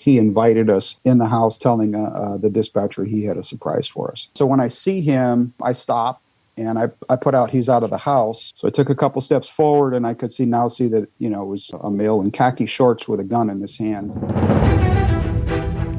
he invited us in the house, telling the dispatcher he had a surprise for us. So when I see him, I stop and I put out, he's out of the house. So I took a couple steps forward and I could see that, it was a male in khaki shorts with a gun in his hand.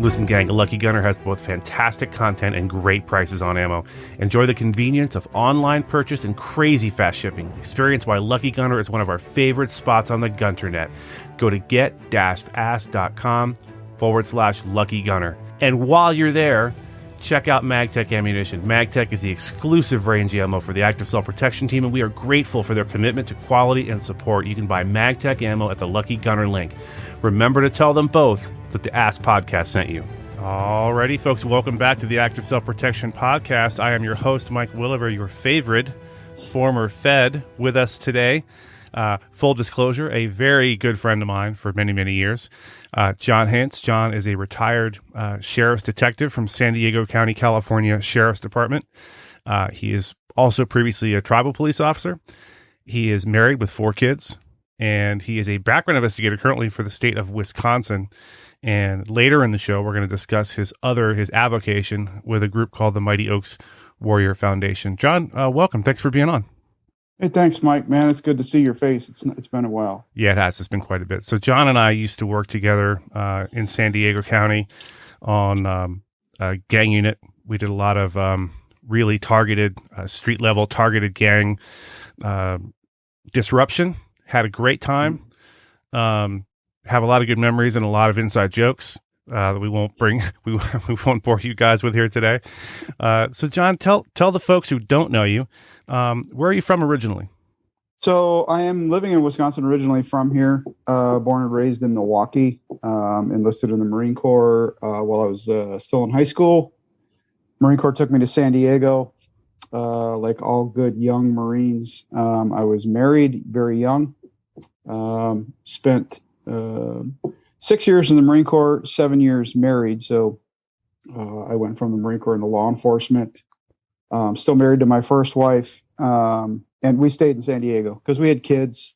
Listen, gang, Lucky Gunner has both fantastic content and great prices on ammo. Enjoy the convenience of online purchase and crazy fast shipping. Experience why Lucky Gunner is one of our favorite spots on the Gunternet. Go to get-ask.com/Lucky Gunner. And while you're there, check out MagTech Ammunition. MagTech is the exclusive range ammo for the Active Self-Protection Team, and we are grateful for their commitment to quality and support. You can buy MagTech ammo at the Lucky Gunner link. Remember to tell them both that the Ask Podcast sent you. Alrighty, folks, welcome back to the Active Self-Protection Podcast. I am your host, Mike Williver, your favorite former Fed, with us today. Full disclosure, a very good friend of mine for many, many years, John Hintz. John is a retired sheriff's detective from San Diego County, California Sheriff's Department. He is also previously a tribal police officer. He is married with 4 kids, and he is a background investigator currently for the state of Wisconsin. And later in the show, we're going to discuss his avocation with a group called the Mighty Oaks Warrior Foundation. John, welcome. Thanks for being on. Hey, thanks, Mike. Man, it's good to see your face. It's been a while. Yeah, it has. It's been quite a bit. So John and I used to work together in San Diego County on a gang unit. We did a lot of really targeted, street-level targeted gang disruption. Had a great time. Have a lot of good memories and a lot of inside jokes that we won't bore you guys with here today. So John, tell the folks who don't know you, where are you from originally? So I am living in Wisconsin, originally from here, born and raised in Milwaukee, enlisted in the Marine Corps while I was still in high school. Marine Corps took me to San Diego, like all good young Marines. I was married very young, spent 6 years in the Marine Corps, 7 years married. So I went from the Marine Corps into law enforcement. Still married to my first wife. And we stayed in San Diego because we had kids,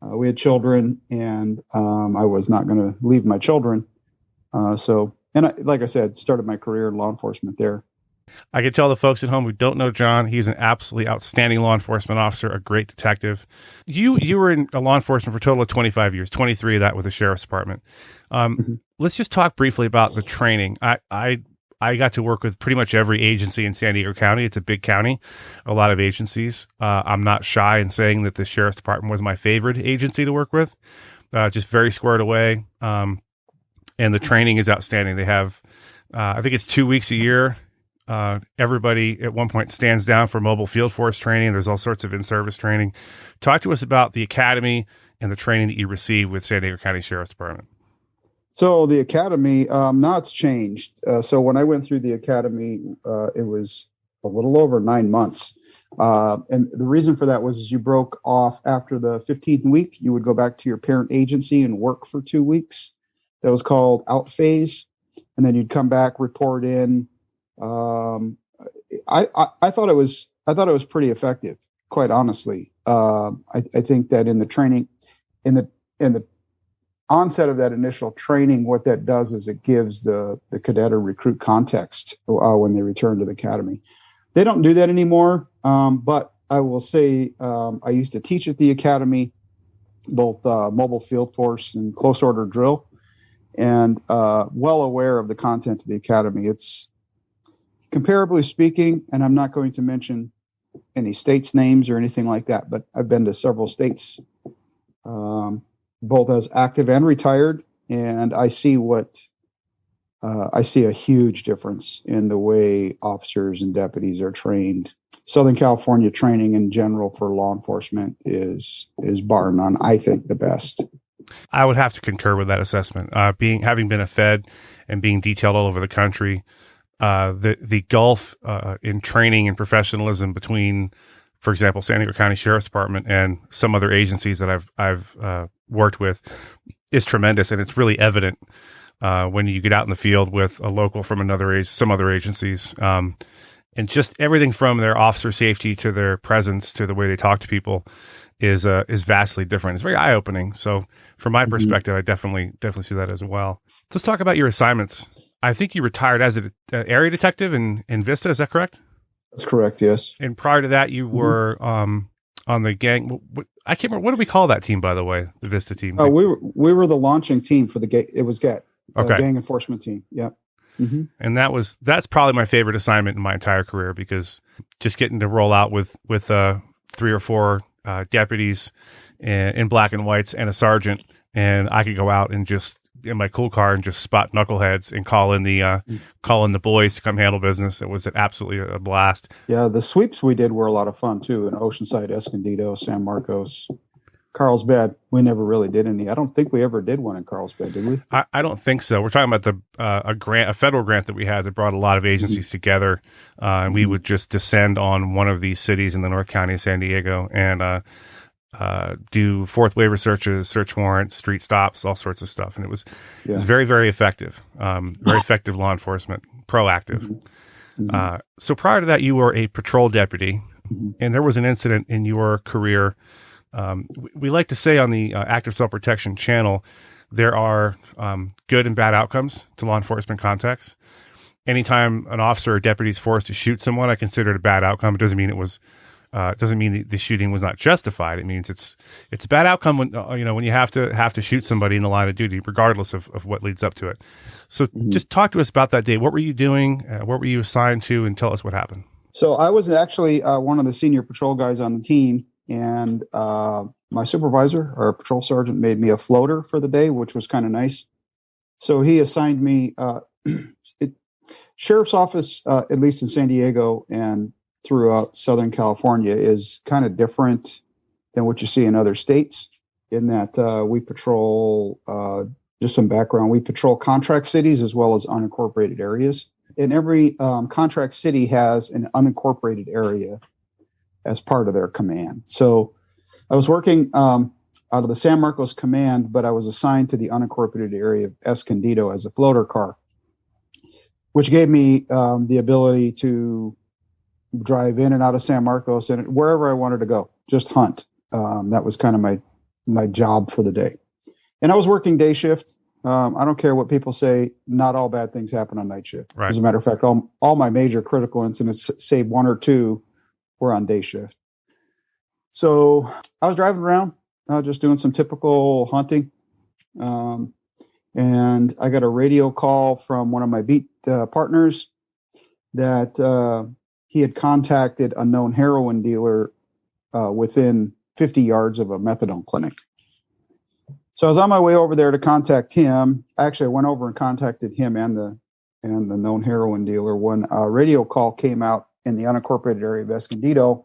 we had children, and I was not going to leave my children. Like I said, started my career in law enforcement there. I can tell the folks at home who don't know John, he's an absolutely outstanding law enforcement officer, a great detective. You were in law enforcement for a total of 25 years, 23 of that with the Sheriff's Department. Let's just talk briefly about the training. I got to work with pretty much every agency in San Diego County. It's a big county, a lot of agencies. I'm not shy in saying that the Sheriff's Department was my favorite agency to work with, just very squared away. And the training is outstanding. They have, I think it's 2 weeks a year. Everybody at one point stands down for mobile field force training. There's all sorts of in-service training. Talk to us about the academy and the training that you receive with San Diego County Sheriff's Department. So the academy, now it's changed. So when I went through the academy, it was a little over 9 months. And the reason for that was you broke off after the 15th week. You would go back to your parent agency and work for 2 weeks. That was called out phase. And then you'd come back, report in. I thought it was pretty effective, quite honestly. I think that in the training, in the onset of that initial training, what that does is it gives the cadet or recruit context when they return to the academy. They don't do that anymore, but I will say I used to teach at the academy, both mobile field force and close order drill, and well aware of the content of the academy. It's comparably speaking, and I'm not going to mention any states' names or anything like that, but I've been to several states, both as active and retired, and I see I see a huge difference in the way officers and deputies are trained. Southern California training in general for law enforcement is bar none, I think, the best. I would have to concur with that assessment. Having been a Fed and being detailed all over the country, the gulf in training and professionalism between, for example, San Diego County Sheriff's Department and some other agencies that I've worked with is tremendous, and it's really evident when you get out in the field with a local from some other agencies, and just everything from their officer safety to their presence to the way they talk to people is vastly different. It's very eye opening. So from my perspective, I definitely see that as well. Let's talk about your assignments. I think you retired as an area detective in Vista. Is that correct? That's correct. Yes. And prior to that, you were on the gang. I can't remember. What do we call that team, by the way? The Vista team. We were the launching team for the gang. It was GET. Gang enforcement team. Yeah. And that's probably my favorite assignment in my entire career, because just getting to roll out with 3 or 4 deputies in black and whites and a sergeant, and I could go out and just in my cool car and just spot knuckleheads and call in the boys to come handle business. It was absolutely a blast. Yeah, the sweeps we did were a lot of fun too. In Oceanside, Escondido, San Marcos, Carlsbad. We never really did any. I don't think we ever did one in Carlsbad, did we? I don't think so. We're talking about a federal grant that we had that brought a lot of agencies together, and we would just descend on one of these cities in the North County of San Diego and do fourth waiver searches, search warrants, street stops, all sorts of stuff. And it was very, very effective. Very effective law enforcement, proactive. So prior to that, you were a patrol deputy, and there was an incident in your career. We like to say on the Active Self-Protection channel, there are good and bad outcomes to law enforcement contacts. Anytime an officer or deputy is forced to shoot someone, I consider it a bad outcome. It doesn't mean doesn't mean the shooting was not justified. It means it's a bad outcome when when you have to shoot somebody in the line of duty, regardless of what leads up to it. So just talk to us about that day. What were you doing? What were you assigned to? And tell us what happened. So I was actually one of the senior patrol guys on the team, and my supervisor, our patrol sergeant, made me a floater for the day, which was kind of nice. So he assigned me sheriff's office, at least in San Diego and throughout Southern California, is kind of different than what you see in other states, in that we patrol, just some background, we patrol contract cities as well as unincorporated areas. And every contract city has an unincorporated area as part of their command. So I was working out of the San Marcos command, but I was assigned to the unincorporated area of Escondido as a floater car, which gave me the ability to drive in and out of San Marcos and wherever I wanted to go, just hunt. That was kind of my job for the day. And I was working day shift. I don't care what people say. Not all bad things happen on night shift. Right. As a matter of fact, all my major critical incidents, save 1 or 2, were on day shift. So I was driving around, just doing some typical hunting. And I got a radio call from one of my beat partners that he had contacted a known heroin dealer within 50 yards of a methadone clinic. So I was on my way over there to contact him. Actually, I went over and contacted him and the known heroin dealer when a radio call came out in the unincorporated area of Escondido.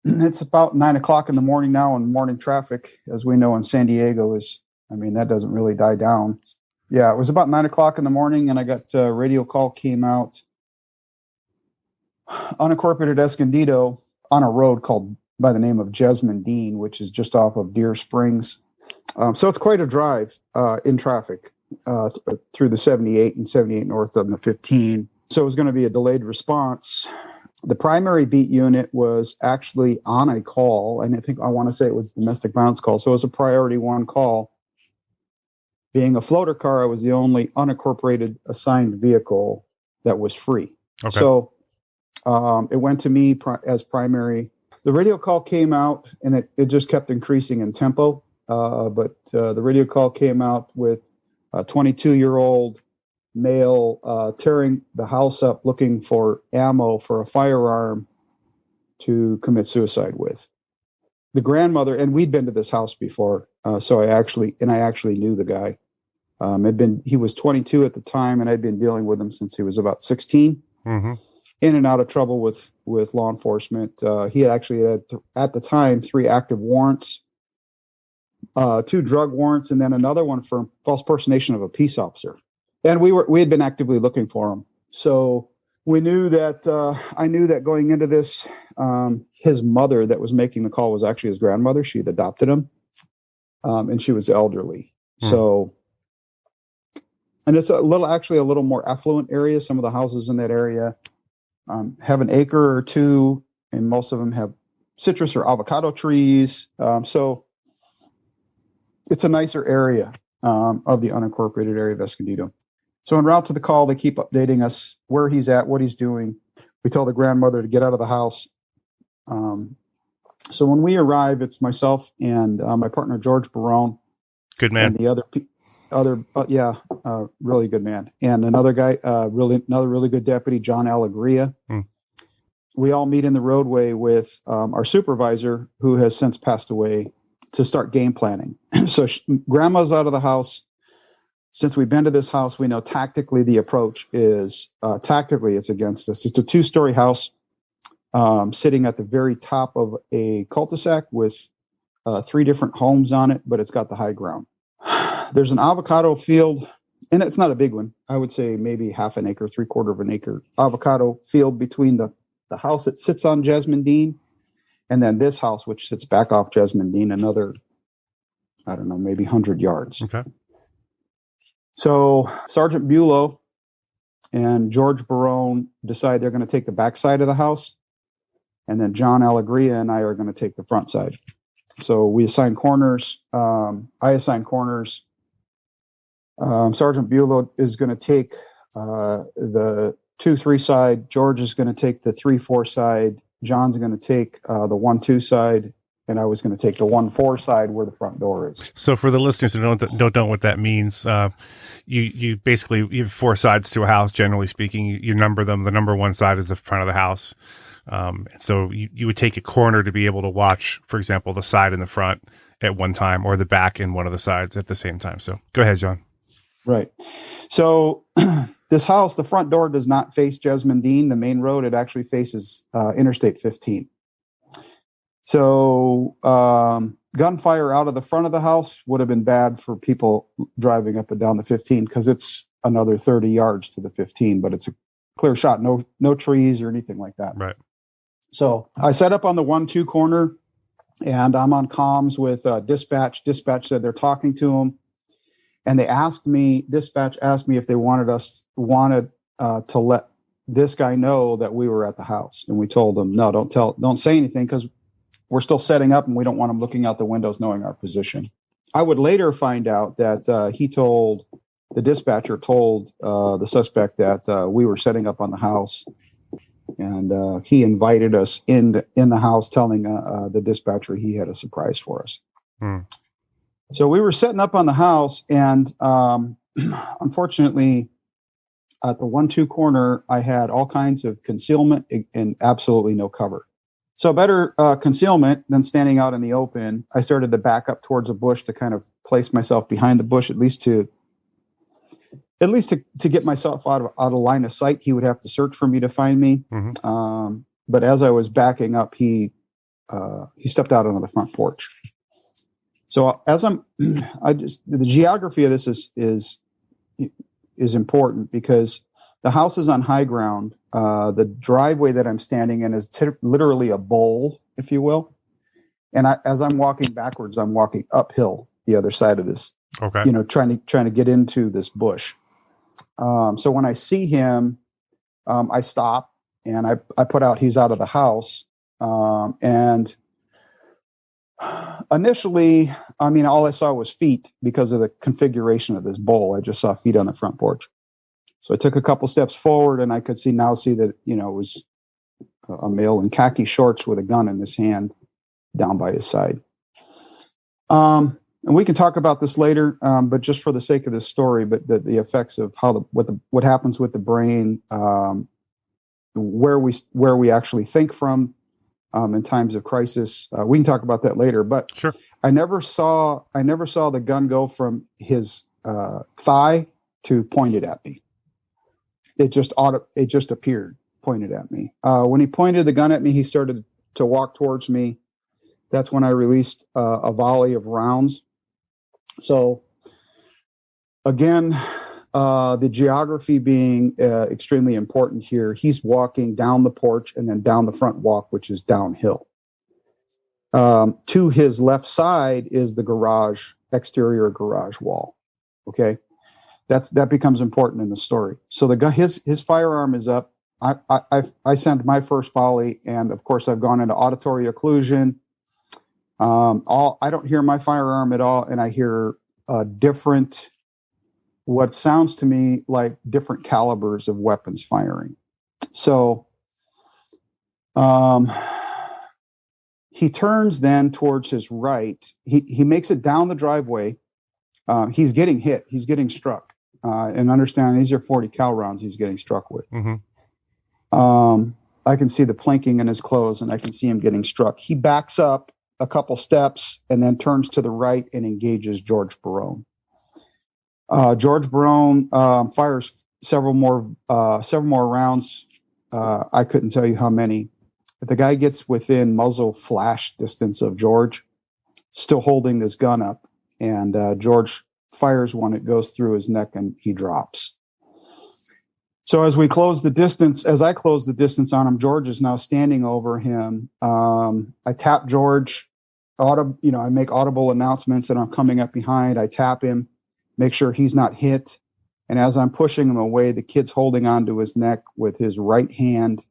It's about 9 o'clock in the morning now, and morning traffic, as we know in San Diego, that doesn't really die down. Yeah, it was about 9 o'clock in the morning, and I got a radio call came out unincorporated Escondido on a road called by the name of Jesmond Dean, which is just off of Deer Springs. So it's quite a drive in traffic through the 78 and 78 north on the 15. So it was going to be a delayed response. The primary beat unit was actually on a call, and I want to say it was a domestic violence call. So it was a priority 1 call. Being a floater car, I was the only unincorporated assigned vehicle that was free. Okay. So it went to me as primary. The radio call came out, and it just kept increasing in tempo. But the radio call came out with a 22-year-old male tearing the house up looking for ammo for a firearm to commit suicide with. The grandmother, and we'd been to this house before, so I actually knew the guy. He was 22 at the time, and I'd been dealing with him since he was about 16. Mm-hmm. In and out of trouble with law enforcement. He had at the time 3 active warrants, 2 drug warrants, and then another one for false impersonation of a peace officer. And we had been actively looking for him. So we knew that I knew that going into this, his mother that was making the call was actually his grandmother. She had adopted him, and she was elderly. So, and it's a little more affluent area. Some of the houses in that area have an acre or 2, and most of them have citrus or avocado trees. So it's a nicer area of the unincorporated area of Escondido. So en route to the call, they keep updating us where he's at, what he's doing. We tell the grandmother to get out of the house. So when we arrive, it's myself and my partner, George Barone. Good man. And the really good man. And another guy, another really good deputy, John Alegria. We all meet in the roadway with our supervisor, who has since passed away, to start game planning. So grandma's out of the house. Since we've been to this house, we know tactically the approach is, tactically it's against us. It's a 2-story house sitting at the very top of a cul-de-sac with 3 different homes on it, but it's got the high ground. There's an avocado field, and it's not a big one. I would say maybe half an acre, 3/4 of an acre avocado field between the house that sits on Jasmine Dean and then this house, which sits back off Jasmine Dean, another, I don't know, maybe 100 yards. Okay. So Sergeant Bulow and George Barone decide they're going to take the back side of the house, and then John Alegria and I are going to take the front side. So we assign corners. I assign corners. Sergeant Bulow is going to take the 2-3 side. George is going to take the 3-4 side. John's going to take the 1-2 side, and I was going to take the 1-4 side where the front door is. So for the listeners who don't know what that means, you basically, you have 4 sides to a house. Generally speaking, you number them. The number 1 side is the front of the house. So you would take a corner to be able to watch, for example, the side in the front at one time, or the back in one of the sides at the same time. So go ahead, John. Right. So this house, the front door does not face Jasmine Dean, the main road. It actually faces Interstate 15. So gunfire out of the front of the house would have been bad for people driving up and down the 15, because it's another 30 yards to the 15, but it's a clear shot. No trees or anything like that. Right. So I set up on the 1-2 corner, and I'm on comms with dispatch. Dispatch said they're talking to him. And dispatch asked me if they wanted to let this guy know that we were at the house. And we told them, no, don't say anything, because we're still setting up and we don't want him looking out the windows knowing our position. I would later find out that the dispatcher told the suspect that we were setting up on the house. And he invited us in the house, telling the dispatcher he had a surprise for us. So we were setting up on the house, and unfortunately, at the 1-2 corner, I had all kinds of concealment and absolutely no cover. So better concealment than standing out in the open. I started to back up towards a bush to kind of place myself behind the bush, at least to get myself out of line of sight. He would have to search for me to find me. Mm-hmm. But as I was backing up, he stepped out onto the front porch. So the geography of this is important, because the house is on high ground. The driveway that I'm standing in is literally a bowl, if you will. And as I'm walking backwards, I'm walking uphill the other side of this. Okay. Trying to get into this bush. So when I see him, I stop and I put out, he's out of the house. And initially, all I saw was feet because of the configuration of this bowl. I just saw feet on the front porch. So I took a couple steps forward, and I could see that, it was a male in khaki shorts with a gun in his hand down by his side. And we can talk about this later, but just for the sake of this story, but the effects of what happens with the brain, where we actually think from in times of crisis. We can talk about that later, but sure. I never saw the gun go from his thigh to pointed at me. It just appeared pointed at me. When he pointed the gun at me, he started to walk towards me. That's when I released a volley of rounds. So again, the geography being extremely important here. He's walking down the porch and then down the front walk, which is downhill. To his left side is the exterior garage wall. Okay. That becomes important in the story. So the guy, his firearm is up. I sent my first volley, and of course I've gone into auditory occlusion. I don't hear my firearm at all, and I hear different, what sounds to me like different calibers of weapons firing. So he turns then towards his right. He makes it down the driveway. He's getting hit. He's getting struck. And understand these are 40 cal rounds he's getting struck with. Mm-hmm. I can see the plinking in his clothes, and I can see him getting struck. He backs up a couple steps and then turns to the right and engages George Barone. George Barone fires several more rounds. I couldn't tell you how many. But the guy gets within muzzle flash distance of George, still holding this gun up, and George fires one. It goes through his neck, and he drops. So as I close the distance on him, George is now standing over him. I tap George. I make audible announcements that I'm coming up behind. I tap him, make sure he's not hit. And as I'm pushing him away, the kid's holding onto his neck with his right hand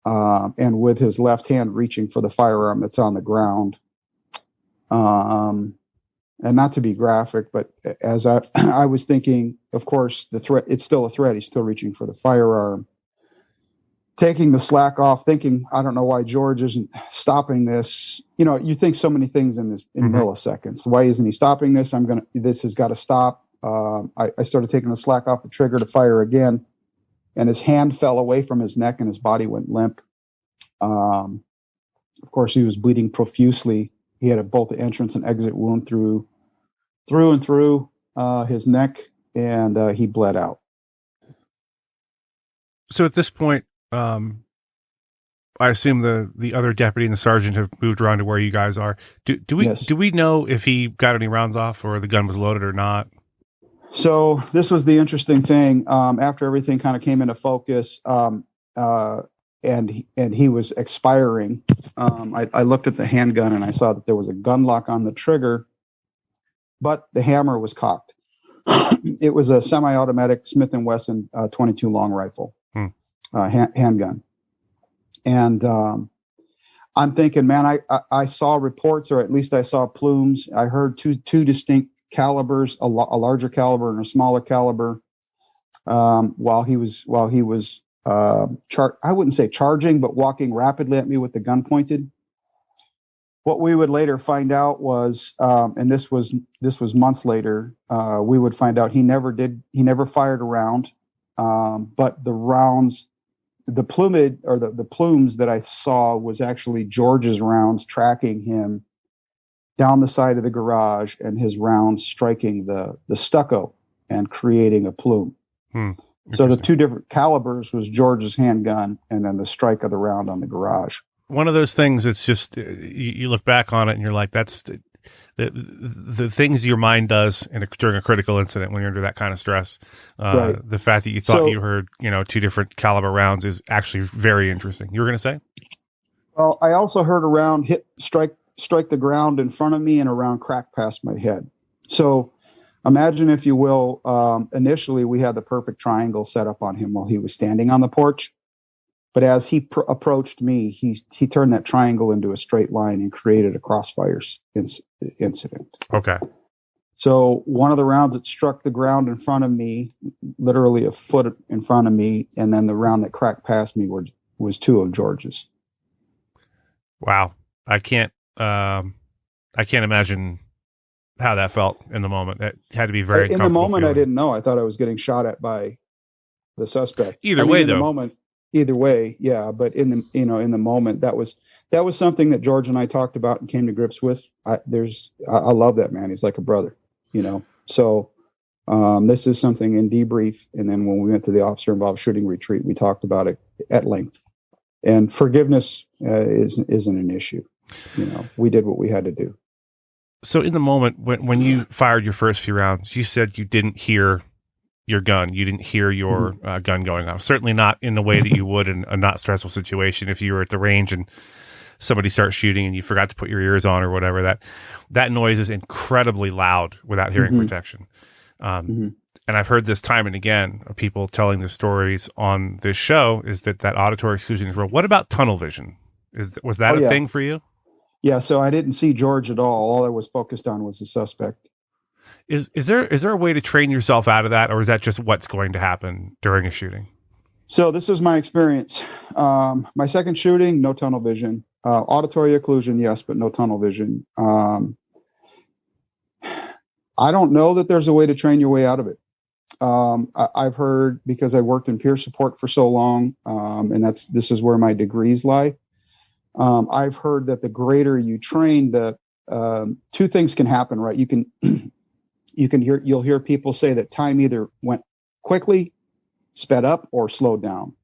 and with his left hand reaching for the firearm that's on the ground. And not to be graphic, but as I was thinking, of course, the threat, it's still a threat. He's still reaching for the firearm. Taking the slack off, thinking, I don't know why George isn't stopping this. You think so many things in milliseconds. Why isn't he stopping this? This has got to stop. I started taking the slack off the trigger to fire again, and his hand fell away from his neck and his body went limp. Of course, he was bleeding profusely. He had both the entrance and exit wound through his neck, and he bled out. So at this point, I assume the other deputy and the sergeant have moved around to where you guys are. Do we know if he got any rounds off or the gun was loaded or not? So this was the interesting thing. After everything kind of came into focus, and he was expiring, I looked at the handgun and I saw that there was a gun lock on the trigger, but the hammer was cocked. It was a semi-automatic Smith & Wesson 22 long rifle, handgun. And I'm thinking, man, I saw reports, or at least I saw plumes. I heard two distinct calibers, a larger caliber and a smaller caliber, while he was I wouldn't say charging, but walking rapidly at me with the gun pointed. What we would later find out was, and this was months later, we would find out he never fired a round, but the rounds, the plumage or the plumes that I saw was actually George's rounds tracking him down the side of the garage, and his rounds striking the stucco and creating a plume. So the two different calibers was George's handgun, and then the strike of the round on the garage. One of those things that's just, you look back on it and you're like, that's the things your mind does during a critical incident when you're under that kind of stress. Right. The fact that you thought you heard, two different caliber rounds is actually very interesting. You were going to say? Well, I also heard a round strike the ground in front of me, and a round crack past my head. So imagine, if you will, initially we had the perfect triangle set up on him while he was standing on the porch. But as he approached me, he turned that triangle into a straight line and created a crossfire incident. Okay. So one of the rounds that struck the ground in front of me, literally a foot in front of me, and then the round that cracked past me was two of George's. Wow. I can't imagine how that felt in the moment. That had to be very uncomfortable. In the moment, feeling. I didn't know. I thought I was getting shot at by the suspect. Either way, yeah. But in the moment, that was something that George and I talked about and came to grips with. I love that man. He's like a brother, So this is something in debrief, and then when we went to the officer-involved shooting retreat, we talked about it at length. And forgiveness isn't an issue. We did what we had to do. So in the moment when you fired your first few rounds, you said you didn't hear your gun. You didn't hear your gun going off. Certainly not in the way that you would in a not stressful situation. If you were at the range and somebody starts shooting and you forgot to put your ears on or whatever, that noise is incredibly loud without hearing protection. and I've heard this time and again of people telling the stories on this show, is that auditory exclusion is real. What about tunnel vision? Was that a thing for you? Yeah, so I didn't see George at all. All I was focused on was the suspect. Is there a way to train yourself out of that, or is that just what's going to happen during a shooting? So this is my experience. My second shooting, no tunnel vision. Auditory occlusion, yes, but no tunnel vision. I don't know that there's a way to train your way out of it. I've heard, because I worked in peer support for so long, and this is where my degrees lie. I've heard that the greater you train, two things can happen, right? You'll hear people say that time either went quickly, sped up, or slowed down.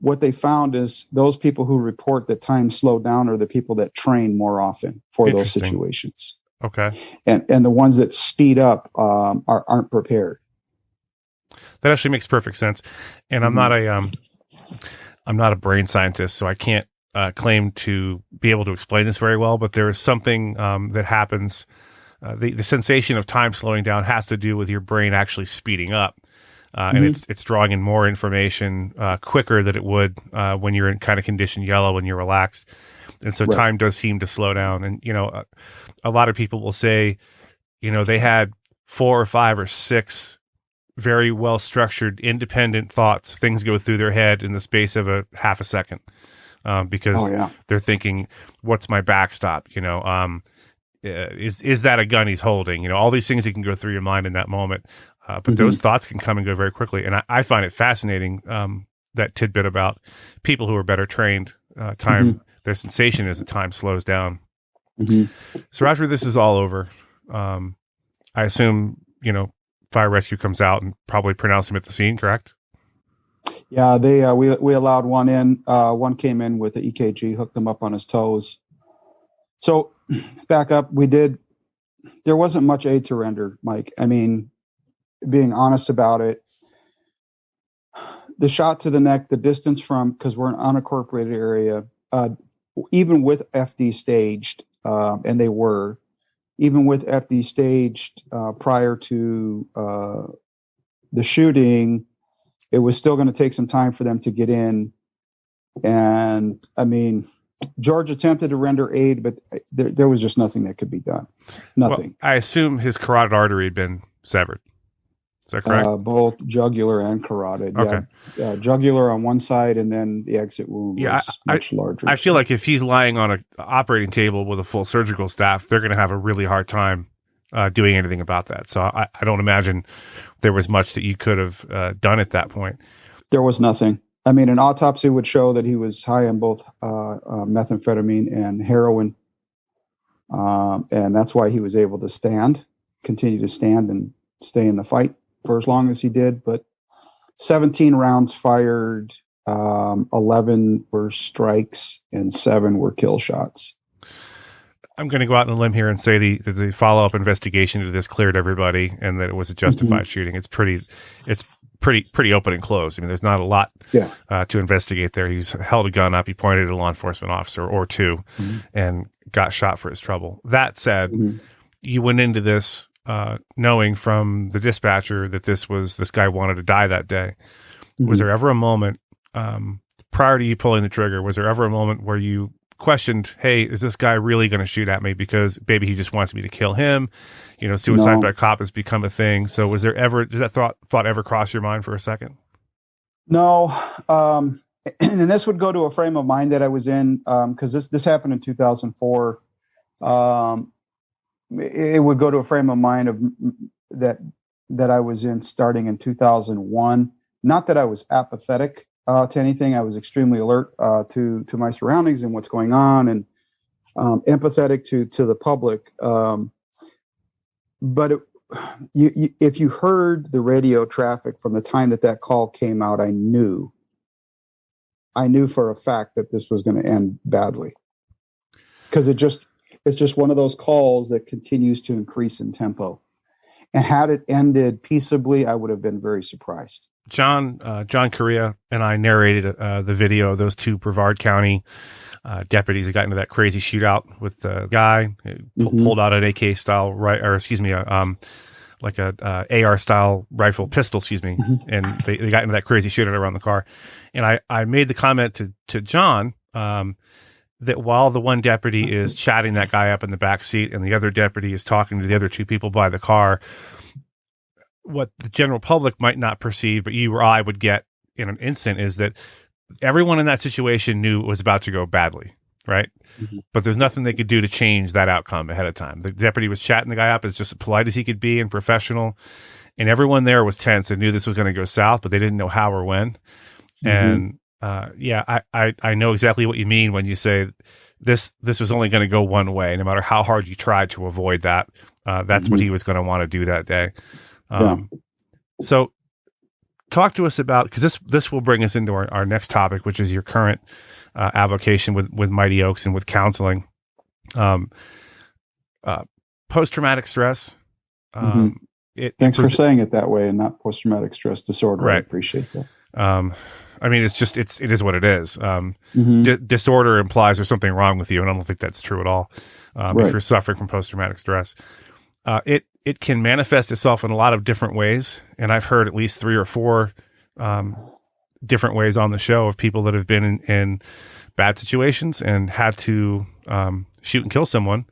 What they found is those people who report that time slowed down are the people that train more often for those situations. Okay. And the ones that speed up aren't prepared. That actually makes perfect sense. And I'm not a brain scientist, so I can't claim to be able to explain this very well, but there is something that happens. The sensation of time slowing down has to do with your brain actually speeding up. And it's drawing in more information quicker than it would when you're in kind of condition yellow, when you're relaxed. And so time does seem to slow down. And, a lot of people will say, they had 4 or 5 or 6 very well-structured, independent thoughts. Things go through their head in the space of a half a second because they're thinking, what's my backstop? Is that a gun he's holding? All these things that can go through your mind in that moment. But those thoughts can come and go very quickly. And I find it fascinating, that tidbit about people who are better trained, time, their sensation is that time slows down. So after this is all over, I assume, fire rescue comes out and probably pronounce him at the scene, correct? Yeah, they we allowed one in. One came in with the EKG, hooked him up on his toes. So back up, there wasn't much aid to render, Mike. I mean, being honest about it, the shot to the neck, the distance because we're in an unincorporated area, even with FD staged, and they were, even with FD staged prior to the shooting, it was still going to take some time for them to get in. And I mean, George attempted to render aid, but there was just nothing that could be done. Nothing. Well, I assume his carotid artery had been severed. Is that correct? Both jugular and carotid. Okay. Yeah. Jugular on one side, and then the exit wound was much larger. I feel like if he's lying on an operating table with a full surgical staff, they're going to have a really hard time doing anything about that. So I don't imagine there was much that you could have done at that point. There was nothing. I mean, an autopsy would show that he was high on both methamphetamine and heroin. And that's why he was able to continue to stand and stay in the fight for as long as he did. But 17 rounds fired, 11 were strikes, and 7 were kill shots. I'm going to go out on a limb here and say the follow-up investigation to this cleared everybody, and that it was a justified shooting. It's pretty open and closed. I mean, there's not a lot to investigate there. He's held a gun up. He pointed at a law enforcement officer or two and got shot for his trouble. That said, you went into this knowing from the dispatcher that this guy wanted to die that day. Was there ever a moment prior to you pulling the trigger, was there ever a moment where you questioned, hey, is this guy really going to shoot at me because maybe he just wants me to kill him? Suicide by cop has become a thing. So did that thought ever cross your mind for a second? No. And this would go to a frame of mind that I was in, because this happened in 2004. It would go to a frame of mind of that I was in starting in 2001. Not that I was apathetic to anything. I was extremely alert to my surroundings and what's going on, and empathetic to the public. But if you heard the radio traffic from the time that call came out, I knew for a fact that this was going to end badly, because it's just one of those calls that continues to increase in tempo. And had it ended peaceably, I would have been very surprised. John Correa and I narrated the video of those 2 Brevard County deputies that got into that crazy shootout with the guy who pulled out an AK style AR style rifle pistol, excuse me, Mm-hmm. and they got into that crazy shootout around the car. And I made the comment to John that while the one deputy is chatting that guy up in the back seat and the other deputy is talking to the other two people by the car, what the general public might not perceive, but you or I would get in an instant, is that everyone in that situation knew it was about to go badly, right? Mm-hmm. But there's nothing they could do to change that outcome ahead of time. The deputy was chatting the guy up as just as polite as he could be and professional, and everyone there was tense and knew this was going to go south, but they didn't know how or when. Mm-hmm. And I know exactly what you mean when you say this was only going to go one way, no matter how hard you tried to avoid that. That's Mm-hmm. what he was going to want to do that day. Yeah. So talk to us about, because this will bring us into our next topic, which is your current avocation with Mighty Oaks and with counseling. Post-traumatic stress. Thanks for saying it that way and not post-traumatic stress disorder. Right. I appreciate that. I mean, it is what it is. Mm-hmm. Disorder implies there's something wrong with you, and I don't think that's true at all. Right. If you're suffering from post-traumatic stress, it can manifest itself in a lot of different ways, and I've heard at least 3 or 4 different ways on the show of people that have been in bad situations and had to shoot and kill someone.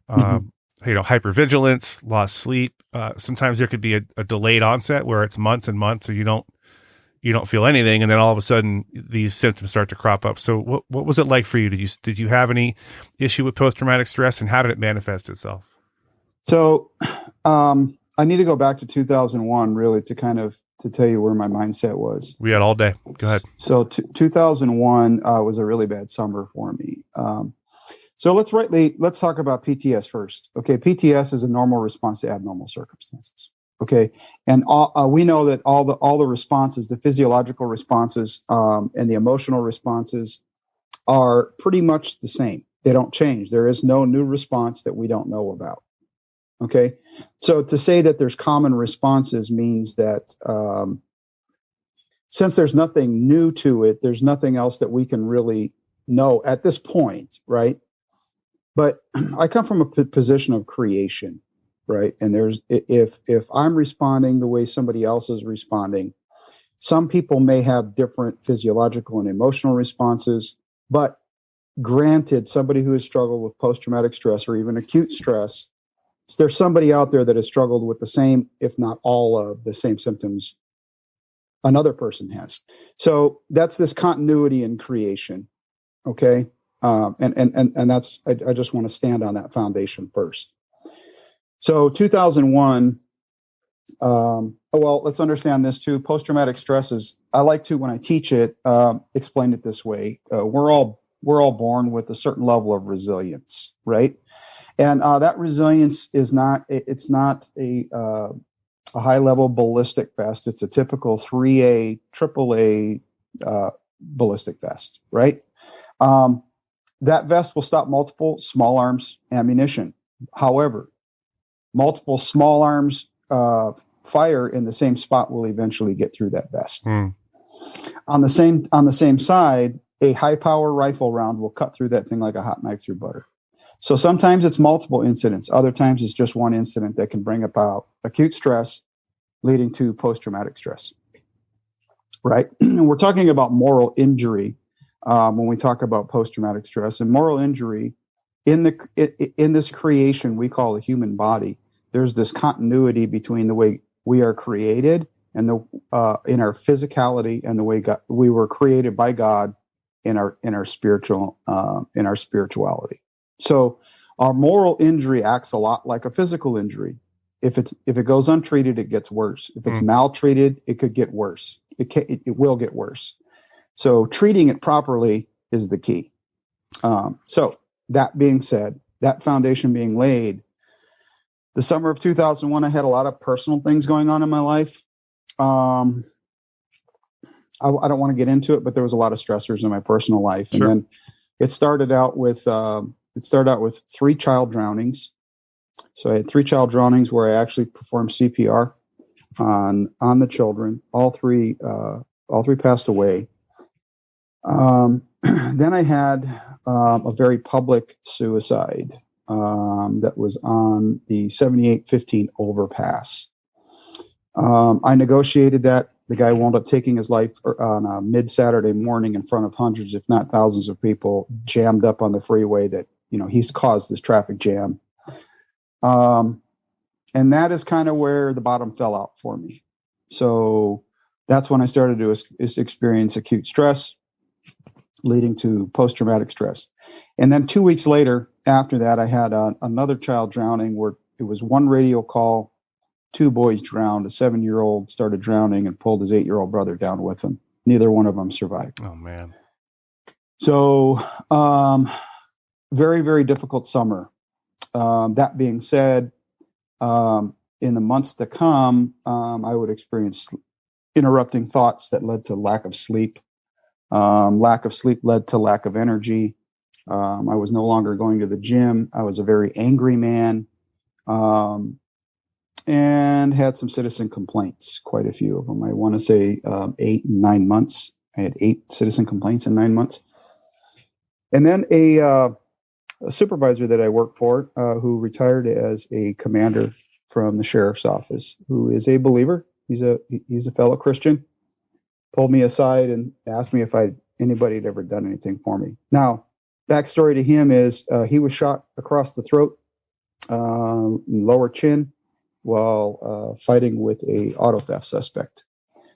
Hypervigilance, lost sleep. Sometimes there could be a delayed onset where it's months and months, or you don't feel anything, and then all of a sudden these symptoms start to crop up. So what was it like for you? Did you have any issue with post-traumatic stress, and how did it manifest itself? So I need to go back to 2001 really to tell you where my mindset was. We had all day. Go ahead. So 2001 was a really bad summer for me. So let's talk about PTS first. Okay, PTS is a normal response to abnormal circumstances. Okay, and we know that all the responses, the physiological responses and the emotional responses, are pretty much the same. They don't change. There is no new response that we don't know about. Okay, so to say that there's common responses means that since there's nothing new to it, there's nothing else that we can really know at this point, right? But I come from a position of creation, right? And if I'm responding the way somebody else is responding, some people may have different physiological and emotional responses, but granted, somebody who has struggled with post-traumatic stress or even acute stress, there's somebody out there that has struggled with the same, if not all of the same symptoms another person has. So that's this continuity in creation. Okay. And that's, I just want to stand on that foundation first. So 2001, well, let's understand this too. Post-traumatic stress is, I like to, when I teach it, explain it this way. We're all born with a certain level of resilience, right? And that resilience is not, it's not a high level ballistic vest. It's a typical 3A, AAA ballistic vest, right? That vest will stop multiple small arms ammunition. However, multiple small arms fire in the same spot will eventually get through that vest. On the same side, a high power rifle round will cut through that thing like a hot knife through butter. So sometimes it's multiple incidents. Other times it's just one incident that can bring about acute stress leading to post-traumatic stress, right? We're talking about moral injury when we talk about post-traumatic stress. And moral injury, in this creation we call the human body, there's this continuity between the way we are created and in our physicality and the way we were created by God in our spirituality. So our moral injury acts a lot like a physical injury. If it goes untreated, it gets worse. If it's maltreated, it could get worse. It will get worse. So treating it properly is the key. So that being said, that foundation being laid, the summer of 2001, I had a lot of personal things going on in my life. I don't want to get into it, but there was a lot of stressors in my personal life. Sure. And then it started out with 3 child drownings. So I had 3 child drownings where I actually performed CPR on the children. All three passed away. Then I had a very public suicide that was on the 7815 overpass. I negotiated that. The guy wound up taking his life on a mid-Saturday morning in front of hundreds, if not thousands of people jammed up on the freeway that, he's caused this traffic jam. And that is kind of where the bottom fell out for me. So that's when I started to experience acute stress, leading to post-traumatic stress. And then 2 weeks later, after that, I had another child drowning where it was one radio call, 2 boys drowned. A 7-year-old started drowning and pulled his 8-year-old brother down with him. Neither one of them survived. Oh, man. So very, very difficult summer. That being said, in the months to come, I would experience interrupting thoughts that led to lack of sleep. Lack of sleep led to lack of energy. I was no longer going to the gym. I was a very angry man, and had some citizen complaints, quite a few of them. I want to say 8 and 9 months. I had 8 citizen complaints in 9 months. And then a supervisor that I worked for, who retired as a commander from the sheriff's office, who is a believer. He's a fellow Christian. Pulled me aside and asked me if anybody had ever done anything for me. Now, backstory to him is he was shot across the throat, lower chin, while fighting with a auto theft suspect.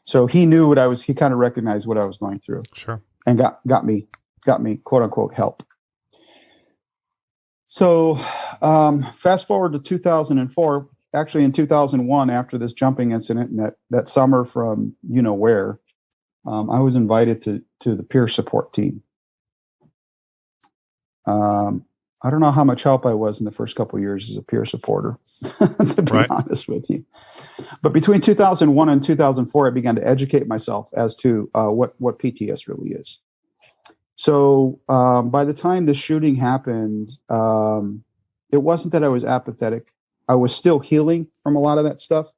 So he knew what I was. He kind of recognized what I was going through. Sure. And got me quote unquote help. So fast forward to 2004. Actually, in 2001, after this jumping incident and that summer from where, I was invited to the peer support team. I don't know how much help I was in the first couple of years as a peer supporter, to be honest with you. But between 2001 and 2004, I began to educate myself as to what PTS really is. So by the time the shooting happened, it wasn't that I was apathetic. I was still healing from a lot of that stuff.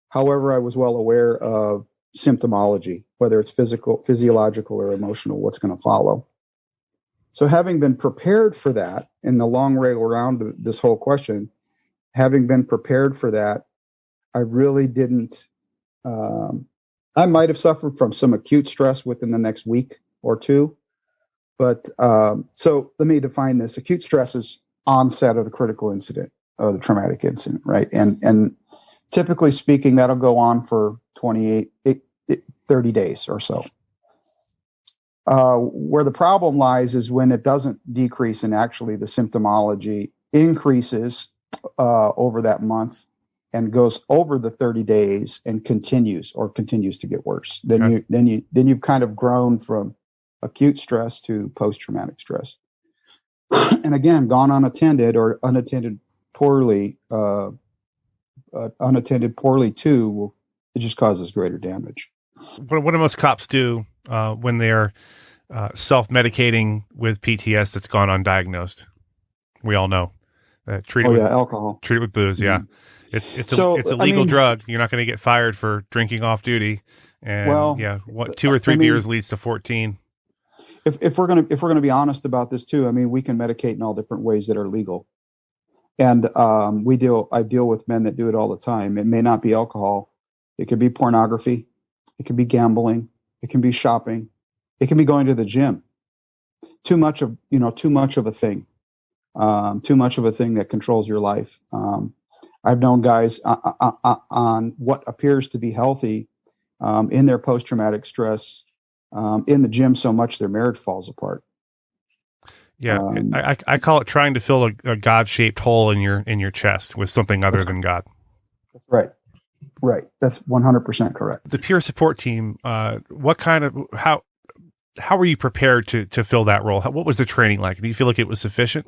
However, I was well aware of symptomology, whether it's physiological, or emotional, what's going to follow. So having been prepared for that in the long way around this whole question, having been prepared for that, I really didn't, I might have suffered from some acute stress within the next week or two. But so let me define this. Acute stress is onset of the critical incident or the traumatic incident, right? And typically speaking, that'll go on for 30 days or so. Where the problem lies is when it doesn't decrease and actually the symptomology increases over that month and goes over the 30 days and continues to get worse. Then you've kind of grown from acute stress to post-traumatic stress. And again, gone unattended or unattended poorly too, it just causes greater damage. What do most cops do when they're self-medicating with PTS that's gone undiagnosed? We all know. Alcohol. Treat it with booze, yeah. Mm-hmm. It's a legal drug. You're not going to get fired for drinking off duty. And 2 or 3 beers leads to 14. If we're gonna be honest about this too, I mean, we can medicate in all different ways that are legal. And I deal with men that do it all the time. It may not be alcohol. It could be pornography. It can be gambling. It can be shopping. It can be going to the gym. Too much of a thing. Too much of a thing that controls your life. I've known guys on what appears to be healthy in their post-traumatic stress in the gym so much their marriage falls apart. Yeah, I call it trying to fill a God-shaped hole in your chest with something other than God. Right. That's 100% correct. The peer support team. How were you prepared to fill that role? What was the training like? Do you feel like it was sufficient?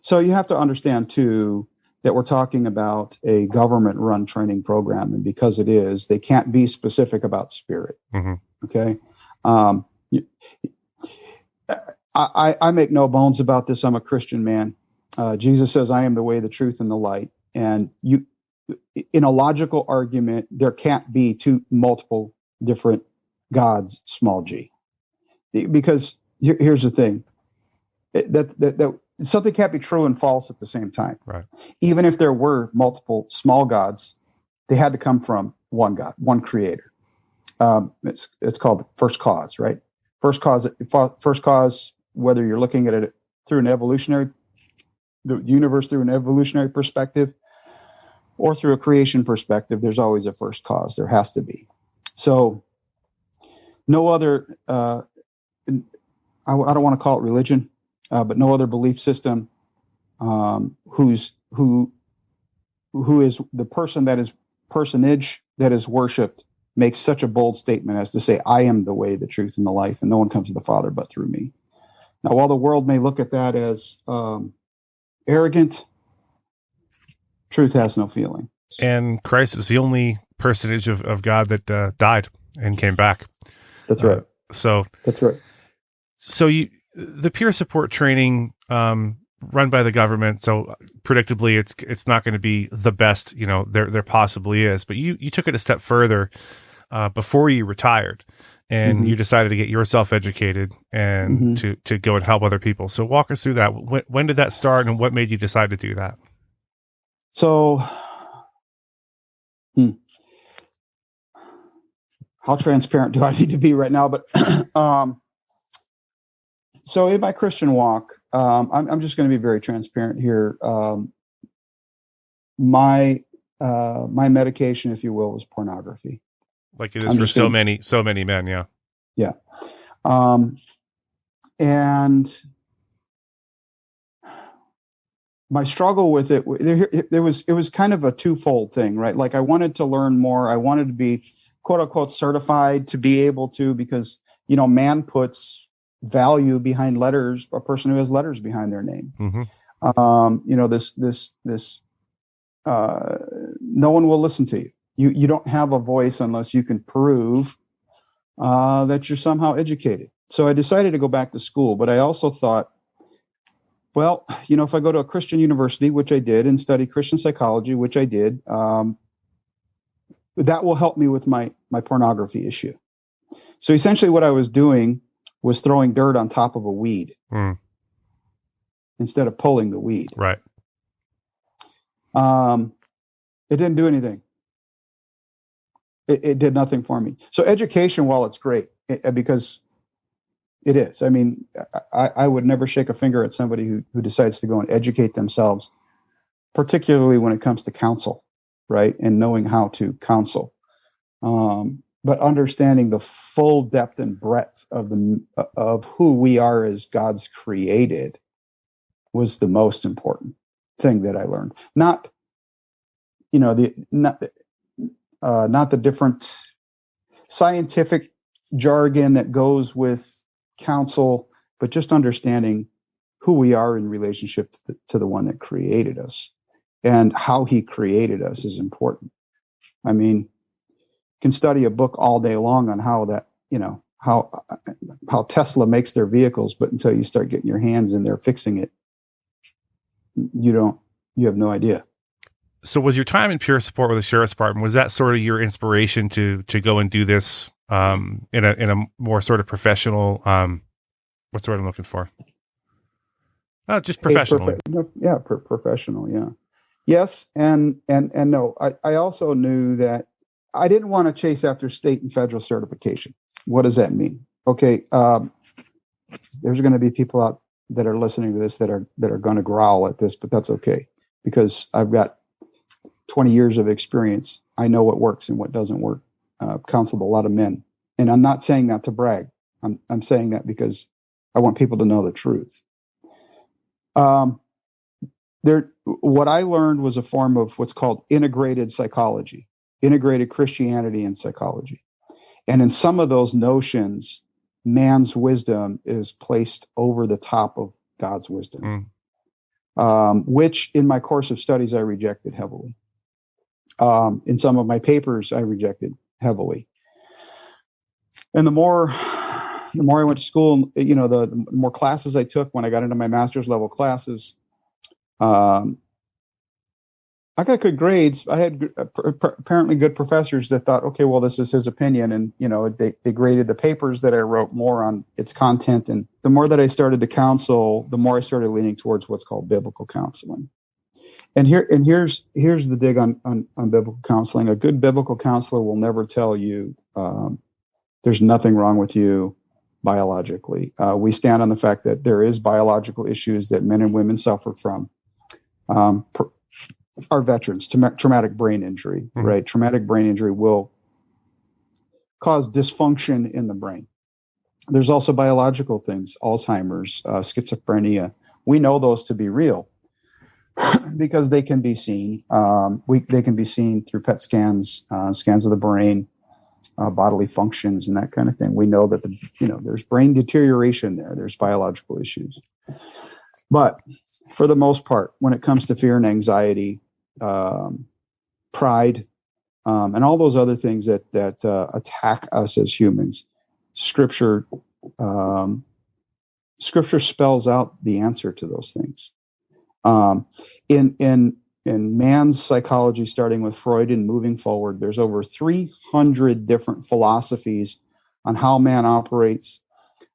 So you have to understand too that we're talking about a government-run training program, and because it is, they can't be specific about spirit. Mm-hmm. Okay. I make no bones about this. I'm a Christian man. Jesus says, I am the way, the truth, and the light. And in a logical argument, there can't be multiple different gods, small g. Because here's the thing, that something can't be true and false at the same time. Right. Even if there were multiple small gods, they had to come from one God, one creator. It's called first cause, right? First cause, whether you're looking at it through the universe through an evolutionary perspective or through a creation perspective, there's always a first cause. There has to be. So no other, I don't want to call it religion, but no other belief system who is the personage that is worshipped makes such a bold statement as to say, I am the way, the truth, and the life, and no one comes to the Father but through me. Now, while the world may look at that as arrogant, truth has no feeling. And Christ is the only personage of God that died and came back. That's right. That's right. So the peer support training run by the government, so predictably it's not going to be the best, there possibly is, but you took it a step further before you retired, and you decided to get yourself educated and to go and help other people. So walk us through that. When did that start, and what made you decide to do that? So, how transparent do I need to be right now? But so in my Christian walk, I'm just going to be very transparent here. My medication, if you will, was pornography. Like it is for so many men, yeah. Yeah. And my struggle with it was kind of a twofold thing, right? Like I wanted to learn more. I wanted to be quote unquote certified to be able to, because, man puts value behind letters, a person who has letters behind their name. No one will listen to you. You don't have a voice unless you can prove that you're somehow educated. So I decided to go back to school, but I also thought, well, if I go to a Christian university, which I did, and study Christian psychology, which I did, that will help me with my pornography issue. So essentially what I was doing was throwing dirt on top of a weed instead of pulling the weed. Right. It didn't do anything. It did nothing for me. So education, while it's great, because it is. I mean, I would never shake a finger at somebody who decides to go and educate themselves, particularly when it comes to counsel, right? And knowing how to counsel. But understanding the full depth and breadth of who we are as God's created was the most important thing that I learned. Not the different scientific jargon that goes with counsel, but just understanding who we are in relationship to the one that created us, and how he created us is important. I mean, you can study a book all day long on how that, how Tesla makes their vehicles, but until you start getting your hands in there fixing it, you have no idea. So was your time in peer support with the Sheriff's Department, was that sort of your inspiration to go and do this in a more sort of professional, what's the word I'm looking for? Just professionally. Professional. Yeah. Yes. And no, I also knew that I didn't want to chase after state and federal certification. What does that mean? Okay. There's going to be people out that are listening to this that are going to growl at this, but that's okay, because I've got 20 years of experience. I know what works and what doesn't work. Counseled a lot of men, and I'm not saying that to brag. I'm saying that because I want people to know the truth. What I learned was a form of what's called integrated psychology, integrated Christianity and psychology. And in some of those notions, man's wisdom is placed over the top of God's wisdom, which in my course of studies, I rejected heavily. In some of my papers, I rejected heavily. And the more I went to school, the more classes I took when I got into my master's level classes, I got good grades. I had apparently good professors that thought, okay, well, this is his opinion. And, they graded the papers that I wrote more on its content. And the more that I started to counsel, the more I started leaning towards what's called biblical counseling. And here's the dig on biblical counseling. A good biblical counselor will never tell you there's nothing wrong with you biologically. We stand on the fact that there is biological issues that men and women suffer from. Our veterans, traumatic brain injury, right? Traumatic brain injury will cause dysfunction in the brain. There's also biological things, Alzheimer's, schizophrenia. We know those to be real because they can be seen. They can be seen through PET scans, scans of the brain, bodily functions, and that kind of thing. We know that there's brain deterioration there. There's biological issues, but for the most part, when it comes to fear and anxiety, pride, and all those other things that attack us as humans, Scripture spells out the answer to those things. In man's psychology, starting with Freud and moving forward, there's over 300 different philosophies on how man operates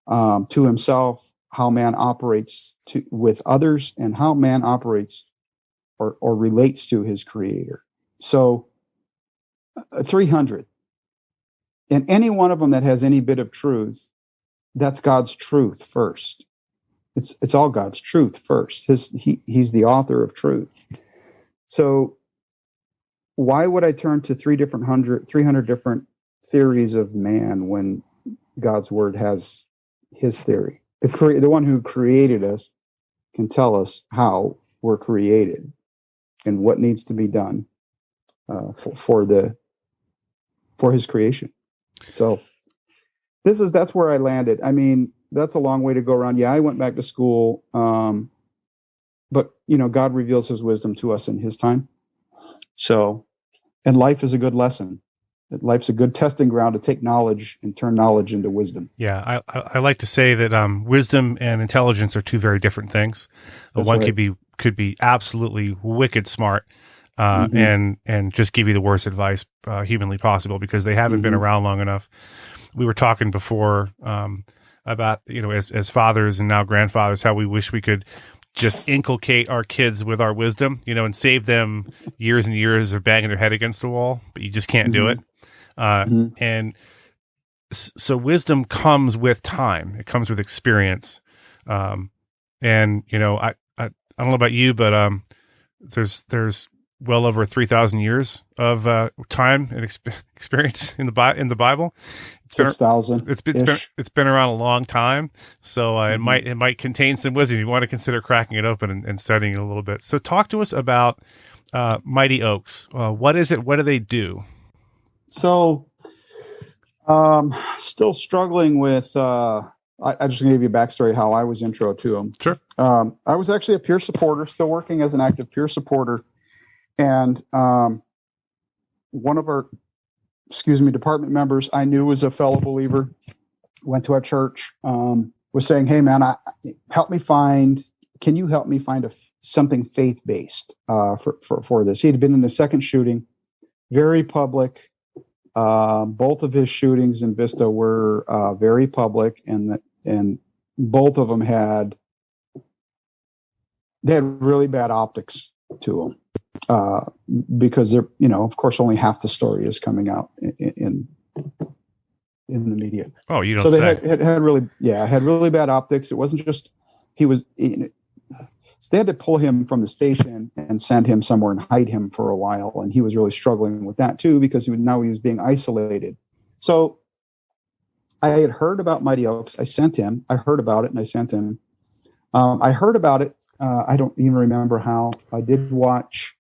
to himself, how man operates with others, and how man operates or relates to his creator. So 300. And any one of them that has any bit of truth, that's God's truth first. It's all God's truth first. He's the author of truth. So why would I turn to 300 different theories of man when God's word has his theory? The one who created us can tell us how we're created and what needs to be done for his creation. So that's where I landed. I mean, that's a long way to go around. Yeah, I went back to school, but God reveals his wisdom to us in his time. So, and life is a good lesson. Life's a good testing ground to take knowledge and turn knowledge into wisdom. Yeah, I like to say that wisdom and intelligence are two very different things. One right. could be absolutely wicked smart, and just give you the worst advice humanly possible because they haven't been around long enough. We were talking before about as fathers and now grandfathers how we wish we could just inculcate our kids with our wisdom, and save them years and years of banging their head against the wall, but you just can't do it. And so wisdom comes with time. It comes with experience. And I don't know about you, but there's well over 3,000 years of time and experience in the Bible. 6,000. It's been around a long time, so it might contain some wisdom. You want to consider cracking it open and studying it a little bit. So talk to us about Mighty Oaks. What is it? What do they do? So, still struggling with. I just gave you a backstory how I was intro to them. Sure. I was actually a peer supporter, still working as an active peer supporter, and one of our department members I knew was a fellow believer, went to our church, was saying, "Hey man, can you help me find something faith-based for this?" He had been in a second shooting, very public. Both of his shootings in Vista were very public, and both of them had really bad optics to them. Because they're, of course, only half the story is coming out in the media. Oh, you don't so they say. had really bad optics. It wasn't just so they had to pull him from the station and send him somewhere and hide him for a while, and he was really struggling with that too because he was being isolated. So I had heard about Mighty Oaks. I heard about it and I sent him. I heard about it. I don't even remember how. I did watch.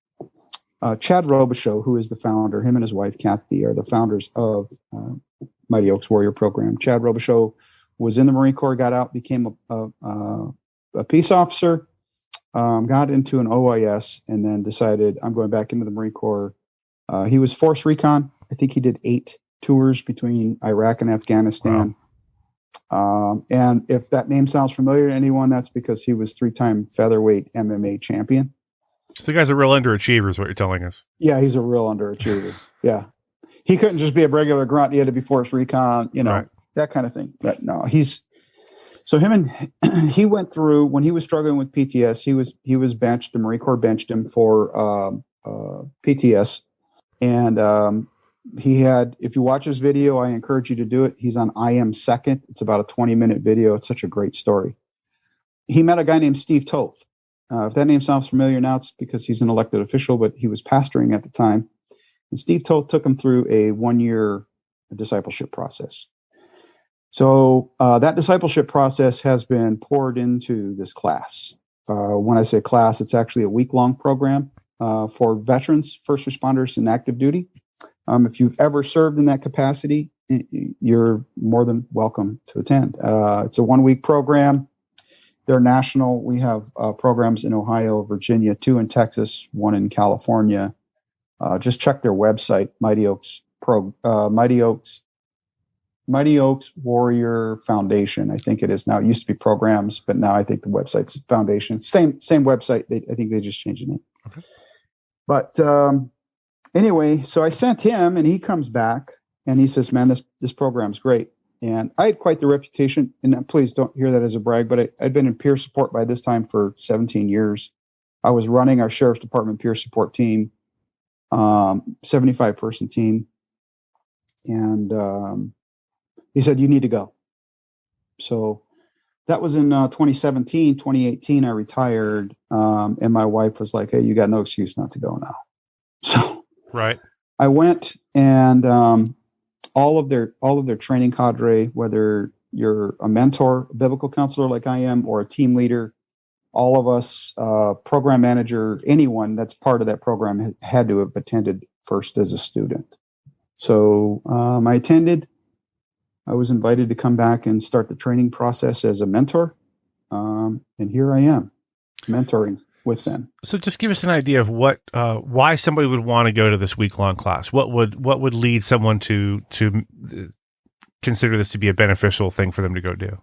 Chad Robichaux, who is the founder, him and his wife Kathy are the founders of Mighty Oaks Warrior Program. Chad Robichaux was in the Marine Corps, got out, became a peace officer, got into an OIS, and then decided I'm going back into the Marine Corps. He was Force Recon. I think he did 8 tours between Iraq and Afghanistan. Wow. And if that name sounds familiar to anyone, that's because he was 3-time featherweight MMA champion. So the guy's a real underachiever is what you're telling us. Yeah, he's a real underachiever. Yeah. He couldn't just be a regular grunt. He had to be force recon, right. That kind of thing. But no, so he went through, when he was struggling with PTS, he was benched. The Marine Corps benched him for PTS. And he had, if you watch his video, I encourage you to do it. He's on I Am Second. It's about a 20-minute video. It's such a great story. He met a guy named Steve Toth. If that name sounds familiar now, it's because he's an elected official, but he was pastoring at the time. And Steve Toth took him through a 1-year discipleship process. So that discipleship process has been poured into this class. When I say class, it's actually a week-long program for veterans, first responders, and active duty. If you've ever served in that capacity, you're more than welcome to attend. It's a 1-week program. They're national. We have programs in Ohio, Virginia, 2 in Texas, 1 in California. Just check their website, Mighty Oaks Warrior Foundation. I think it is now. It used to be programs, but now I think the website's foundation. Same website. I think they just changed the name. Okay. But anyway, so I sent him, and he comes back, and he says, "Man, this program's great." And I had quite the reputation, and please don't hear that as a brag, but I'd been in peer support by this time for 17 years. I was running our Sheriff's Department peer support team, 75-person team. And he said, "You need to go." So that was in 2017. 2018, I retired, and my wife was like, "Hey, you got no excuse not to go now." So right. I went, and all of their training cadre, whether you're a mentor, a biblical counselor like I am, or a team leader, all of us, program manager, anyone that's part of that program had to have attended first as a student. So I attended. I was invited to come back and start the training process as a mentor. And here I am, mentoring with them. So just give us an idea of what, why somebody would want to go to this week-long class. What would lead someone to consider this to be a beneficial thing for them to go do?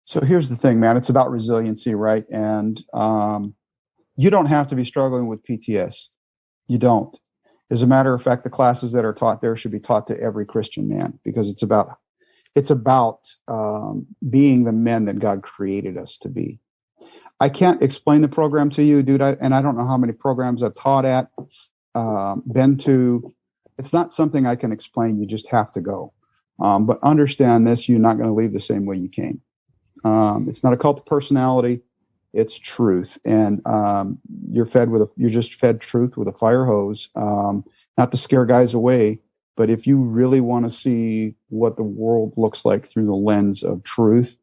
So here's the thing, man. It's about resiliency, right? And you don't have to be struggling with PTS. You don't. As a matter of fact, the classes that are taught there should be taught to every Christian man, because it's about being the men that God created us to be. I can't explain the program to you, dude. And I don't know how many programs I've taught at, been to. It's not something I can explain. You just have to go. But understand this, you're not going to leave the same way you came. It's not a cult of personality. It's truth. And you're just fed truth with a fire hose, not to scare guys away. But if you really want to see what the world looks like through the lens of truth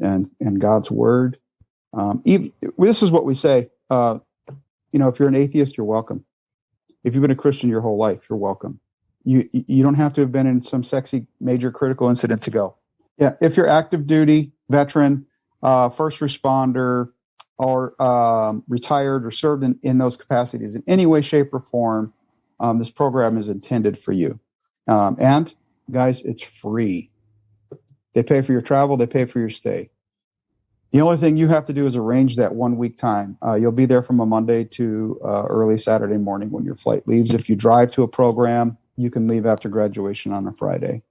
and God's word, this is what we say. If you're an atheist, you're welcome. If you've been a Christian your whole life, you're welcome. You don't have to have been in some sexy major critical incident to go. Yeah, if you're active duty, veteran, first responder, or retired or served in those capacities in any way, shape, or form, this program is intended for you. And guys, it's free. They pay for your travel. They pay for your stay. The only thing you have to do is arrange that 1 week time. You'll be there from a Monday to early Saturday morning when your flight leaves. If you drive to a program, you can leave after graduation on a Friday.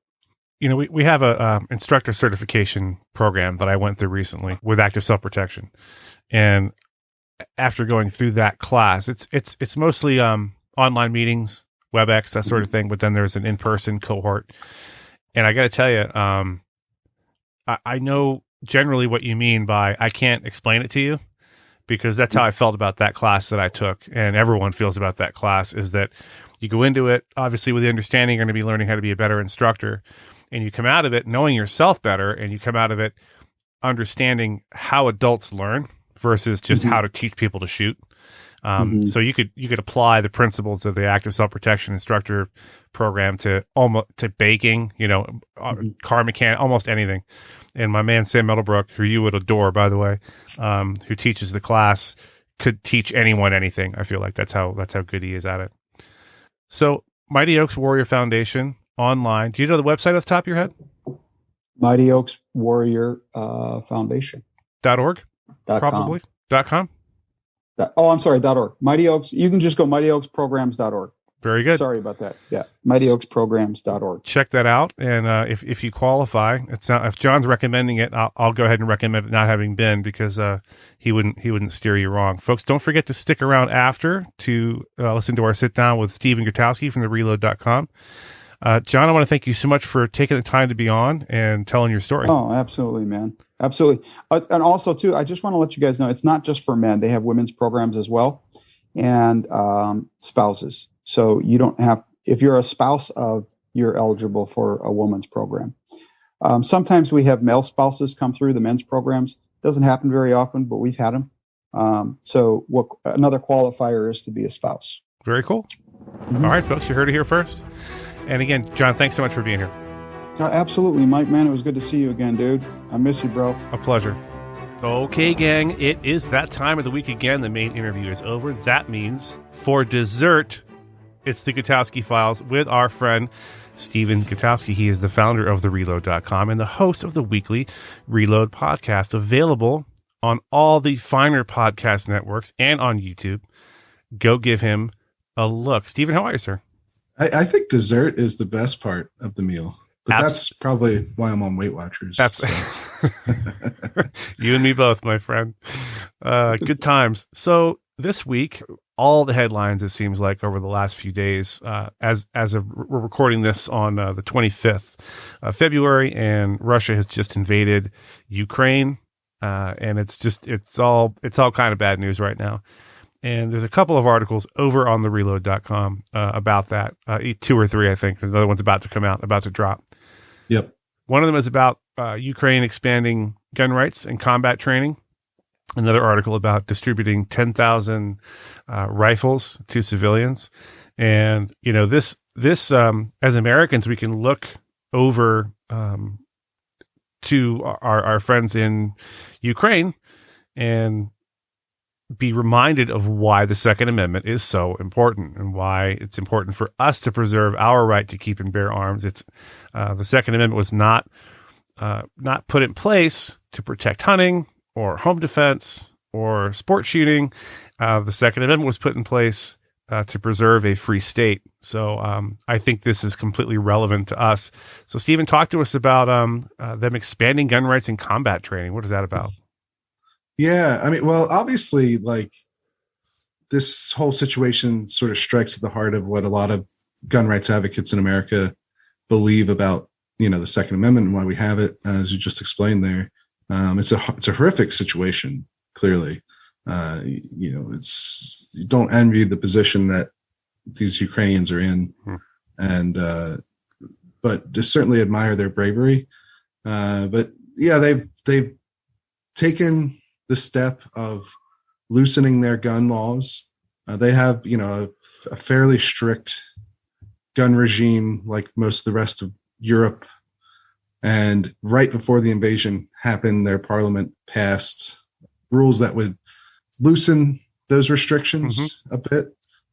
We have a instructor certification program that I went through recently with active self-protection. And after going through that class, it's mostly online meetings, WebEx, that sort of thing. But then there's an in-person cohort. And I got to tell you, I know generally what you mean by I can't explain it to you, because that's how I felt about that class that I took. And everyone feels about that class, is that you go into it, obviously, with the understanding you're going to be learning how to be a better instructor. And you come out of it knowing yourself better, and you come out of it understanding how adults learn versus just how to teach people to shoot. So you could apply the principles of the active self-protection instructor program to baking, car mechanic, almost anything. And my man Sam Meadowbrook, who you would adore, by the way, who teaches the class, could teach anyone anything. I feel like that's how good he is at it. So Mighty Oaks Warrior Foundation online. Do you know the website off the top of your head? Mighty Oaks Warrior Foundation. .org? Probably. .com? I'm sorry, .org. Mighty Oaks. You can just go mightyoaksprograms.org. Very good. Sorry about that. Yeah, mightyoaksprograms.org. Check that out, and if you qualify, it's not, if John's recommending it, I'll go ahead and recommend it, not having been, because he wouldn't steer you wrong. Folks, don't forget to stick around after to listen to our sit down with Stephen Gutowski from thereload.com. John, I want to thank you so much for taking the time to be on and telling your story. Oh, absolutely, man. Absolutely. And also, too, I just want to let you guys know, it's not just for men. They have women's programs as well, and spouses. So you don't have, if you're a spouse you're eligible for a woman's program. Sometimes we have male spouses come through the men's programs. Doesn't happen very often, but we've had them. So what another qualifier is to be a spouse. Very cool. Mm-hmm. All right, folks, you heard it here first. And again, John, thanks so much for being here. Absolutely, Mike, man. It was good to see you again, dude. I miss you, bro. A pleasure. Okay, gang, it is that time of the week again. The main interview is over. That means for dessert, it's the Gutowski Files with our friend Stephen Gutowski. He is the founder of thereload.com and the host of the weekly Reload podcast, available on all the finer podcast networks and on YouTube. Go give him a look. Stephen, how are you, sir? I think dessert is the best part of the meal, but that's probably why I'm on Weight Watchers. Absolutely. So. You and me both, my friend. Good times. So this week, all the headlines, it seems like, over the last few days, as of we're recording this on the 25th of February, and Russia has just invaded Ukraine, and it's all kind of bad news right now. And there's a couple of articles over on thereload.com about that, 2 or 3, I think. Another one's about to come out, about to drop. Yep. One of them is about Ukraine expanding gun rights and combat training. Another article about distributing 10,000 rifles to civilians. And, you know, this as Americans, we can look over to our friends in Ukraine and be reminded of why the Second Amendment is so important and why it's important for us to preserve our right to keep and bear arms. It's the Second Amendment was not put in place to protect hunting or home defense or sport shooting. The Second Amendment was put in place to preserve a free state. So I think this is completely relevant to us. So Stephen, talk to us about them expanding gun rights and combat training. What is that about? Yeah, I mean, well, obviously, like, this whole situation sort of strikes at the heart of what a lot of gun rights advocates in America believe about, you know, the Second Amendment and why we have it, as you just explained there. It's a horrific situation, clearly. You know, you don't envy the position that these Ukrainians are in, and but just certainly admire their bravery. But yeah, they've taken the step of loosening their gun laws. They have, you know, a fairly strict gun regime like most of the rest of Europe. And right before the invasion happened, their parliament passed rules that would loosen those restrictions a bit,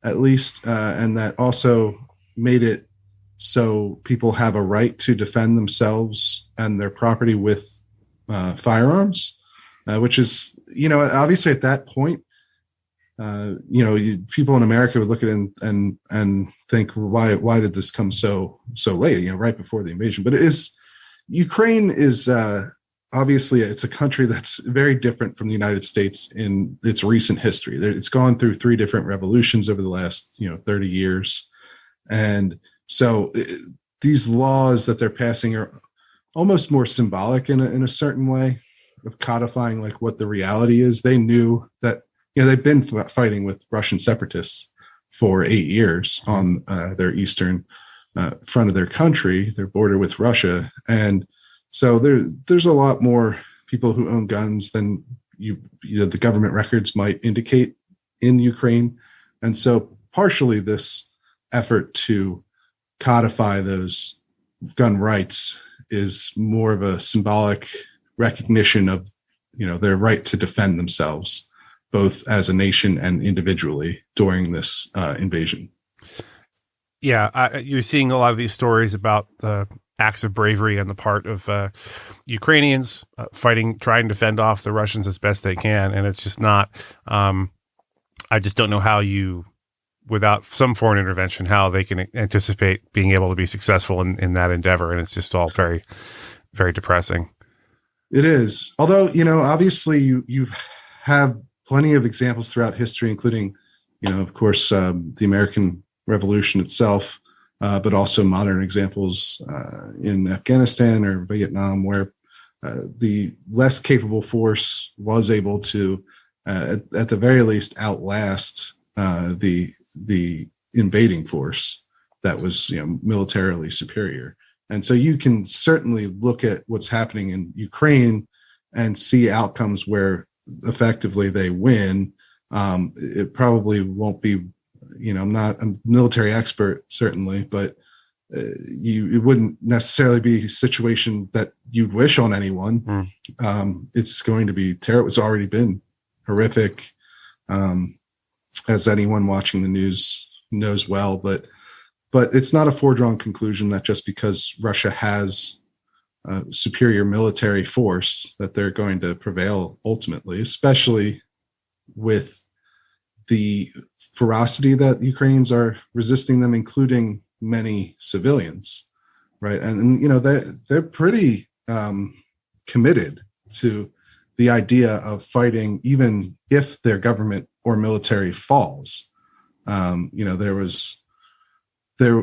at least. And that also made it so people have a right to defend themselves and their property with firearms. Which is, you know, obviously at that point, you know, people in America would look at it and think, well, why did this come so late? You know, right before the invasion. But Ukraine is obviously it's a country that's very different from the United States in its recent history. It's gone through 3 different revolutions over the last 30 years, and so these laws that they're passing are almost more symbolic in a certain way, of codifying like what the reality is. They knew that, you know, they've been fighting with Russian separatists for 8 years on their eastern front of their country, their border with Russia. And so there's a lot more people who own guns than you know the government records might indicate in Ukraine. And so partially this effort to codify those gun rights is more of a symbolic recognition of, you know, their right to defend themselves, both as a nation and individually during this invasion. Yeah, you're seeing a lot of these stories about the acts of bravery on the part of Ukrainians fighting, trying to fend off the Russians as best they can, and it's just not I just don't know how without some foreign intervention, how they can anticipate being able to be successful in that endeavor. And it's just all very, very depressing. It is. Although, obviously you have plenty of examples throughout history, including, of course, the American Revolution itself, but also modern examples in Afghanistan or Vietnam, where the less capable force was able to, at the very least, outlast the invading force that was, militarily superior. And so you can certainly look at what's happening in Ukraine and see outcomes where effectively they win. It probably won't be, I'm not a military expert, certainly, but it wouldn't necessarily be a situation that you'd wish on anyone. It's going to be terrible. It's already been horrific, as anyone watching the news knows well, but it's not a foregone conclusion that just because Russia has a superior military force that they're going to prevail ultimately, especially with the ferocity that Ukrainians are resisting them, including many civilians, right? And they're pretty committed to the idea of fighting, even if their government or military falls. There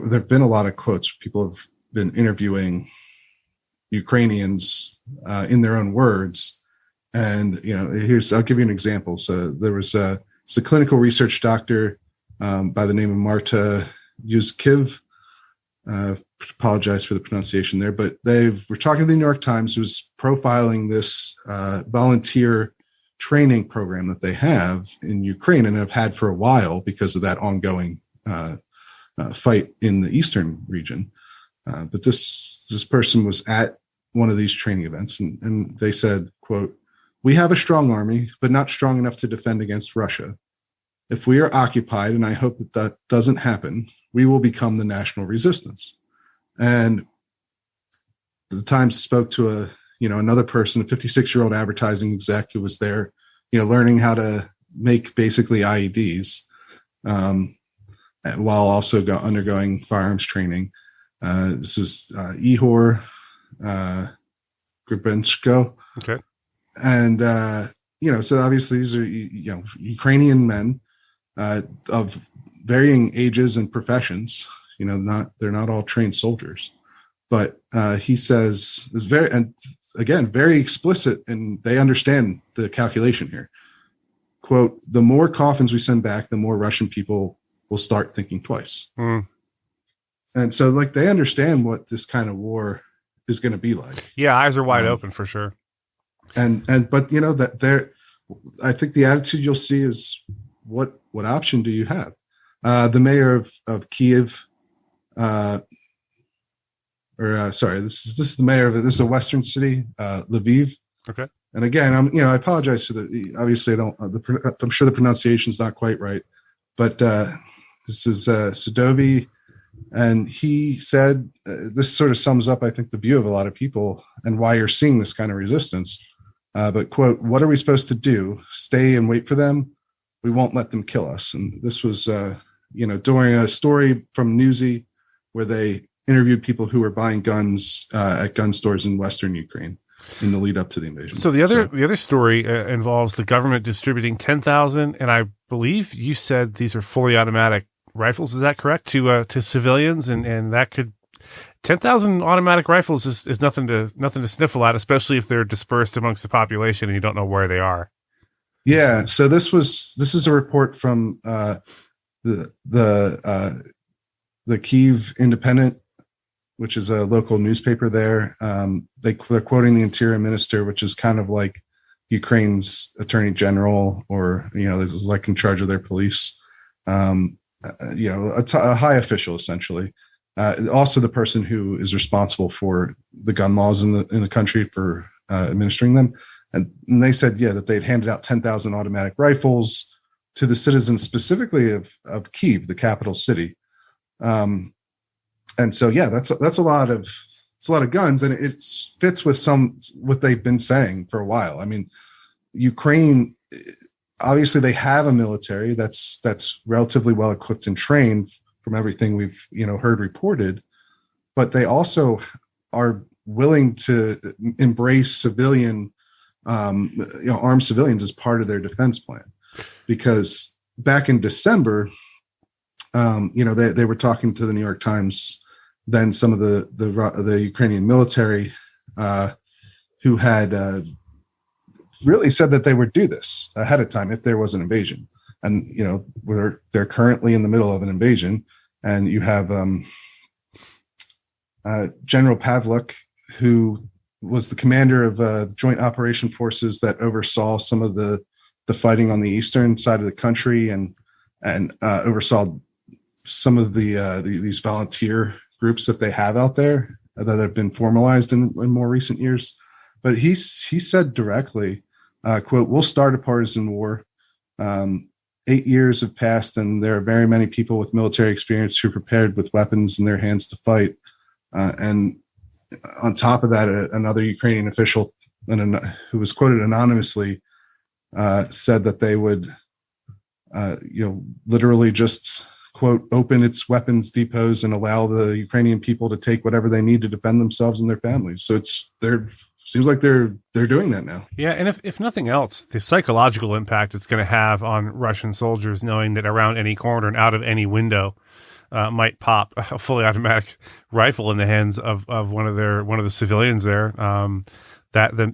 have been a lot of quotes. People have been interviewing Ukrainians in their own words. And, I'll give you an example. So there was a clinical research doctor by the name of Marta Yuzkiv. Apologize for the pronunciation there, but they were talking to the New York Times, who was profiling this volunteer training program that they have in Ukraine and have had for a while because of that ongoing fight in the eastern region. But this person was at one of these training events, and they said, quote, "We have a strong army, but not strong enough to defend against Russia. If we are occupied, and I hope that doesn't happen, we will become the national resistance." And the Times spoke to another person, a 56-year-old advertising exec who was there, learning how to make basically IEDs, while also undergoing firearms training. This is Ihor Gribenchko. Okay. And, so obviously these are, Ukrainian men of varying ages and professions. They're not all trained soldiers. But he says, it's very explicit, and they understand the calculation here. Quote, "The more coffins we send back, the more Russian people will start thinking twice." And so, they understand what this kind of war is going to be like. Yeah, eyes are wide open for sure. But that they're, I think the attitude you'll see is, what option do you have? The mayor of Kiev, this is the mayor of this is a western city, Lviv. Okay. And again, I apologize for obviously I'm sure the pronunciation is not quite right, but this is Sadovi, and he said this sort of sums up, I think, the view of a lot of people and why you're seeing this kind of resistance. But quote, "What are we supposed to do? Stay and wait for them? We won't let them kill us." And this was, during a story from Newsy where they interviewed people who were buying guns at gun stores in Western Ukraine in the lead up to the invasion. So the other story involves the government distributing 10,000, and I believe you said these are fully automatic rifles. Is that correct? To civilians, and that could 10,000 automatic rifles is nothing to sniffle at, especially if they're dispersed amongst the population and you don't know where they are. Yeah. So this is a report from the Kyiv Independent, which is a local newspaper there. They're quoting the interior minister, which is kind of like Ukraine's attorney general, or, this is like in charge of their police. A high official, essentially. Also the person who is responsible for the gun laws in the country for administering them. And they said, that they'd handed out 10,000 automatic rifles to the citizens, specifically of Kyiv, the capital city. And so, that's a lot of guns, and it fits with what they've been saying for a while. I mean, Ukraine, obviously they have a military that's relatively well equipped and trained from everything we've heard reported, but they also are willing to embrace civilian armed civilians as part of their defense plan. Because back in December, they were talking to the New York Times, then some of the Ukrainian military who had really said that they would do this ahead of time if there was an invasion. And, they're currently in the middle of an invasion. And you have General Pavlik, who was the commander of Joint Operation Forces that oversaw some of the fighting on the eastern side of the country and oversaw some of these volunteer groups that they have out there that have been formalized in more recent years. But he said directly, quote, "We'll start a partisan war. 8 years have passed, and there are very many people with military experience who are prepared with weapons in their hands to fight." And on top of that, another Ukrainian official who was quoted anonymously said that they would, literally just, quote, "open its weapons depots and allow the Ukrainian people to take whatever they need to defend themselves and their families." So seems like they're doing that now. Yeah, and if nothing else, the psychological impact it's going to have on Russian soldiers, knowing that around any corner and out of any window might pop a fully automatic rifle in the hands of one of the civilians there.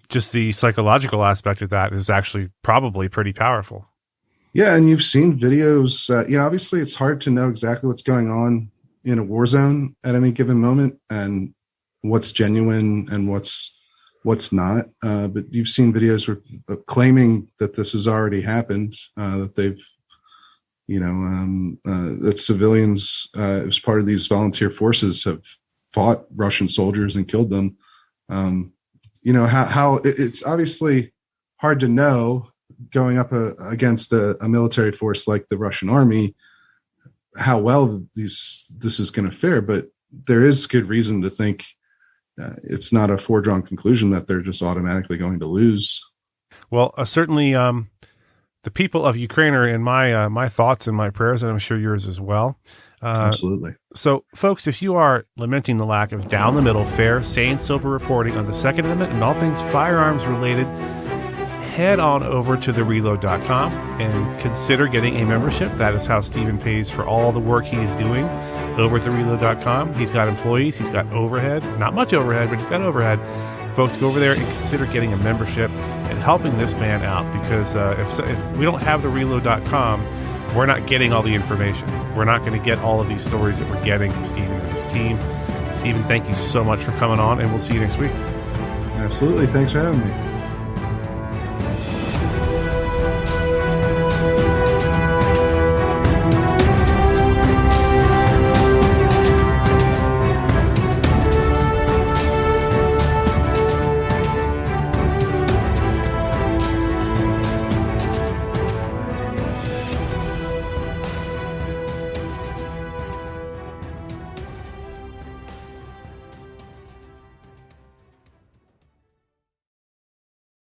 Just the psychological aspect of that is actually probably pretty powerful. Yeah, and you've seen videos. Obviously, it's hard to know exactly what's going on in a war zone at any given moment, and what's genuine and what's not. But you've seen videos claiming that this has already happened, that they've, that civilians, as part of these volunteer forces, have fought Russian soldiers and killed them. How it's obviously hard to know going up against a military force like the Russian army, how well this is going to fare, but there is good reason to think it's not a foregone conclusion that they're just automatically going to lose. Well, certainly the people of Ukraine are in my thoughts and my prayers, and I'm sure yours as well. Absolutely. So, folks, if you are lamenting the lack of down-the-middle, fair, sane, sober reporting on the Second Amendment and all things firearms related, head on over to thereload.com and consider getting a membership. That is how Stephen pays for all the work he is doing over at thereload.com. He's got employees, he's got overhead, not much overhead, but he's got overhead. Folks, go over there and consider getting a membership and helping this man out, because if we don't have thereload.com, we're not getting all the information. We're not going to get all of these stories that we're getting from Stephen and his team. Stephen, thank you so much for coming on, and we'll see you next week. Absolutely. Thanks for having me.